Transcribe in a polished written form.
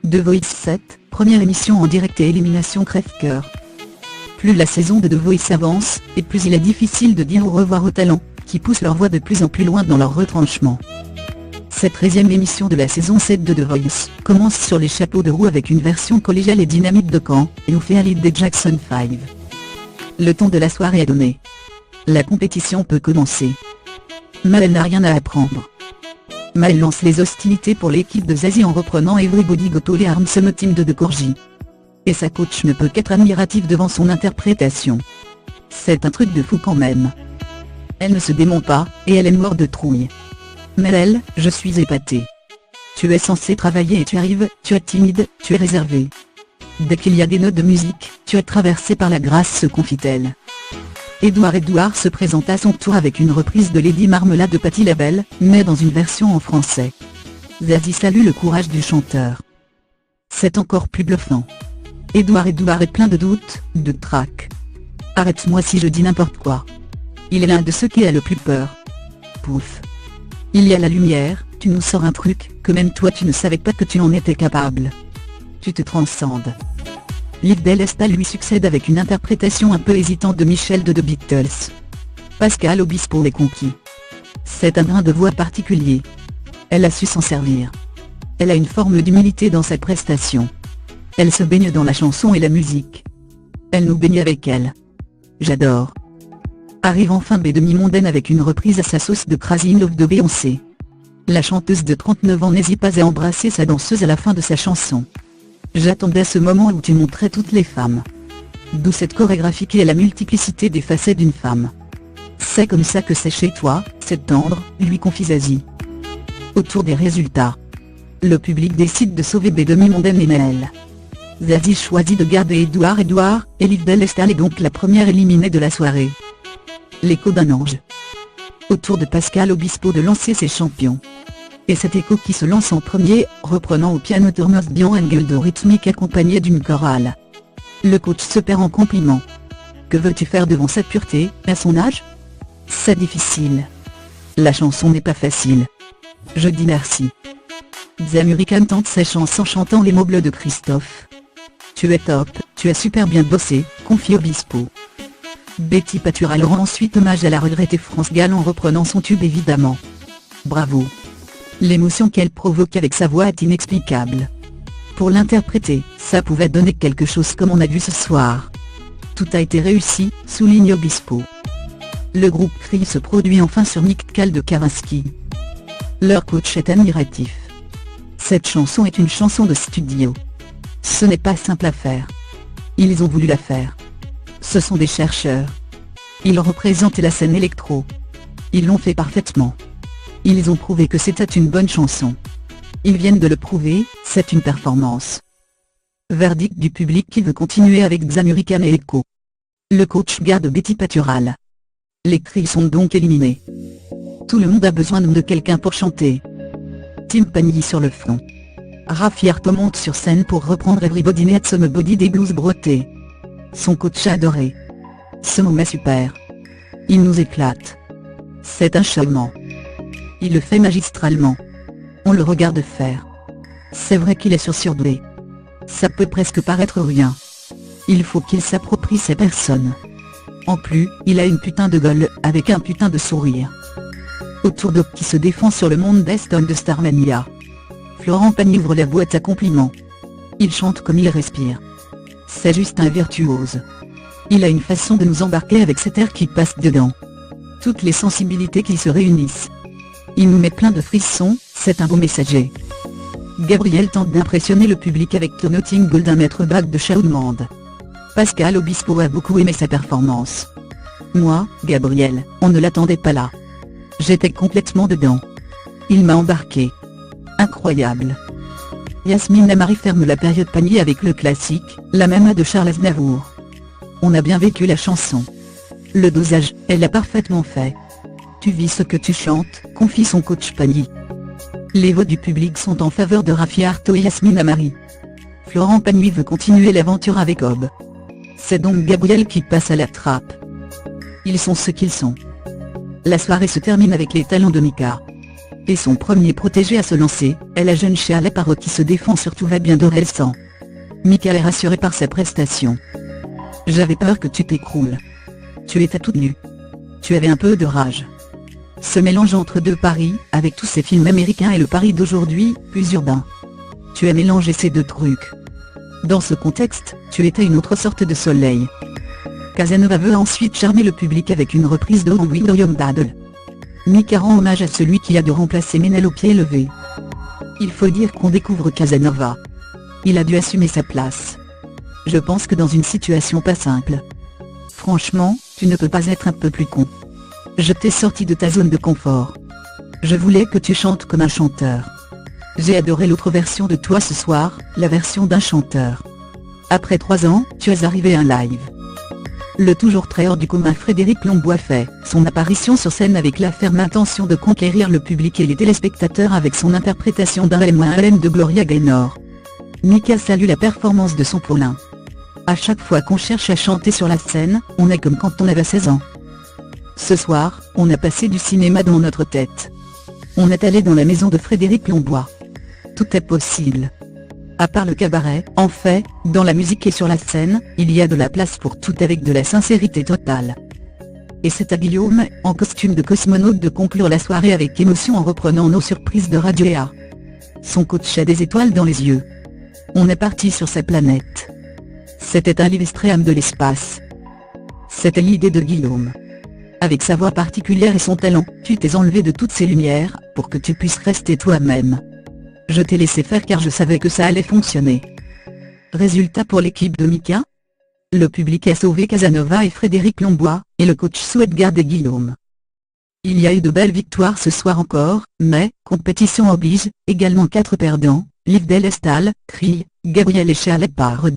The Voice 7, première émission en direct et élimination crève-cœur. Plus la saison de The Voice avance, et plus il est difficile de dire au revoir aux talents, qui poussent leur voix de plus en plus loin dans leur retranchement. Cette 13e émission de la saison 7 de The Voice commence sur les chapeaux de roue avec une version collégiale et dynamique de Caen, et nous fait un lead des Jackson 5. Le ton de la soirée est donné. La compétition peut commencer. Maëlle n'a rien à apprendre. Maëlle lance les hostilités pour l'équipe de Zazie en reprenant Everybody Got All the Arms Team de Corgi. Et sa coach ne peut qu'être admirative devant son interprétation. C'est un truc de fou quand même. Elle ne se dément pas, et elle est morte de trouille. Maëlle, je suis épatée. Tu es censé travailler et tu arrives, tu es timide, tu es réservé. Dès qu'il y a des notes de musique, tu es traversé par la grâce, se confie-t-elle. Edouard se présente à son tour avec une reprise de Lady Marmelade de Patti LaBelle, mais dans une version en français. Zazie salue le courage du chanteur. C'est encore plus bluffant. Edouard est plein de doutes, de trac. Arrête-moi si je dis n'importe quoi. Il est l'un de ceux qui a le plus peur. Pouf. Il y a la lumière, tu nous sors un truc, que même toi tu ne savais pas que tu en étais capable. Tu te transcendes. Liv Delesta lui succède avec une interprétation un peu hésitante de Michel de The Beatles. Pascal Obispo est conquis. C'est un grain de voix particulier. Elle a su s'en servir. Elle a une forme d'humilité dans sa prestation. Elle se baigne dans la chanson et la musique. Elle nous baigne avec elle. J'adore. Arrive enfin B demi-mondaine avec une reprise à sa sauce de Crazy in Love de Beyoncé. La chanteuse de 39 ans n'hésite pas à embrasser sa danseuse à la fin de sa chanson. J'attendais ce moment où tu montrais toutes les femmes. D'où cette chorégraphie qui est la multiplicité des facettes d'une femme. C'est comme ça que c'est chez toi, c'est tendre, lui confie Zazie. Autour des résultats. Le public décide de sauver B demi-mondaine et Maëlle. Zazie choisit de garder Edouard, et Liv Delesta est donc la première éliminée de la soirée. L'écho d'un ange. Autour de Pascal Obispo de lancer ses champions. Et cet écho qui se lance en premier, reprenant au piano Thomas Bianengel de rythmique accompagné d'une chorale. Le coach se perd en compliments. Que veux-tu faire devant cette pureté, à son âge? C'est difficile. La chanson n'est pas facile. Je dis merci. Zamurican tente ses chansons chantant les mots bleus de Christophe. Tu es top, tu as super bien bossé, confie Obispo. Betty Patural rend ensuite hommage à la regrettée France Gall en reprenant son tube évidemment. Bravo. L'émotion qu'elle provoque avec sa voix est inexplicable. Pour l'interpréter, ça pouvait donner quelque chose comme on a vu ce soir. Tout a été réussi, souligne Obispo. Le groupe Cri se produit enfin sur Nick Cale de Kavinsky. Leur coach est admiratif. Cette chanson est une chanson de studio. Ce n'est pas simple à faire. Ils ont voulu la faire. Ce sont des chercheurs. Ils représentaient la scène électro. Ils l'ont fait parfaitement. Ils ont prouvé que c'était une bonne chanson. Ils viennent de le prouver, c'est une performance. Verdict du public qui veut continuer avec Xamurican et Echo. Le coach garde Betty Patural. Les Cris sont donc éliminés. Tout le monde a besoin de quelqu'un pour chanter. Tim Pagny sur le front. Raffi Arto monte sur scène pour reprendre Everybody Needs Somebody des Blues Brothers. Son coach a adoré. Ce moment est super. Il nous éclate. C'est un showman. Il le fait magistralement. On le regarde faire. C'est vrai qu'il est surdoué. Ça peut presque paraître rien. Il faut qu'il s'approprie ces personnes. En plus, il a une putain de gueule, avec un putain de sourire. Autour d'Op qui se défend sur le monde Best of de Starmania. Florent Pagny ouvre la boîte à compliments. Il chante comme il respire. C'est juste un virtuose. Il a une façon de nous embarquer avec cet air qui passe dedans. Toutes les sensibilités qui se réunissent. Il nous met plein de frissons, c'est un beau messager. Gabriel tente d'impressionner le public avec The Notting Gold, un maître bague de Shawn. Pascal Obispo a beaucoup aimé sa performance. Moi, Gabriel, on ne l'attendait pas là. J'étais complètement dedans. Il m'a embarqué. Incroyable. Yasmine Amari ferme la période Pagny avec le classique, La Mama de Charles Aznavour. On a bien vécu la chanson. Le dosage, elle l'a parfaitement fait. Tu vis ce que tu chantes, confie son coach Pagny. Les votes du public sont en faveur de Raffi Arto et Yasmine Amari. Florent Pagny veut continuer l'aventure avec Ob. C'est donc Gabriel qui passe à la trappe. Ils sont ce qu'ils sont. La soirée se termine avec les talents de Mika. Et son premier protégé à se lancer, est la jeune Shea Parrot qui se défend sur Tout va bien d'Orelsan. Mika est rassuré par sa prestation. J'avais peur que tu t'écroules. Tu étais toute nue. Tu avais un peu de rage. Ce mélange entre deux Paris, avec tous ces films américains et le Paris d'aujourd'hui, plus urbain. Tu as mélangé ces deux trucs. Dans ce contexte, tu étais une autre sorte de soleil. Casanova veut ensuite charmer le public avec une reprise de On William Daddle. Mika rend hommage à celui qui a dû remplacer Ménel au pied levé. Il faut dire qu'on découvre Casanova. Il a dû assumer sa place. Je pense que dans une situation pas simple. Franchement, tu ne peux pas être un peu plus con. Je t'ai sorti de ta zone de confort. Je voulais que tu chantes comme un chanteur. J'ai adoré l'autre version de toi ce soir, la version d'un chanteur. Après 3 ans, tu es arrivé à un live. Le toujours très hors du commun Frédéric Lombois fait son apparition sur scène avec la ferme intention de conquérir le public et les téléspectateurs avec son interprétation d'un Hélène de Gloria Gaynor. Mika salue la performance de son Paulin. À chaque fois qu'on cherche à chanter sur la scène, on est comme quand on avait 16 ans. Ce soir, on a passé du cinéma dans notre tête. On est allé dans la maison de Frédéric Lombois. Tout est possible. À part le cabaret, en fait, dans la musique et sur la scène, il y a de la place pour tout avec de la sincérité totale. Et c'est à Guillaume, en costume de cosmonaute de conclure la soirée avec émotion en reprenant nos surprises de Radio EA. Son coach a des étoiles dans les yeux. On est parti sur sa planète. C'était un Livestream de l'espace. C'était l'idée de Guillaume. Avec sa voix particulière et son talent, tu t'es enlevé de toutes ces lumières, pour que tu puisses rester toi-même. Je t'ai laissé faire car je savais que ça allait fonctionner. Résultat pour l'équipe de Mika ? Le public a sauvé Casanova et Frédéric Lombois, et le coach souhaite garder Guillaume. Il y a eu de belles victoires ce soir encore, mais, compétition oblige, également 4 perdants, Liv Delestal, Krill, Gabriel et Shea Parrot.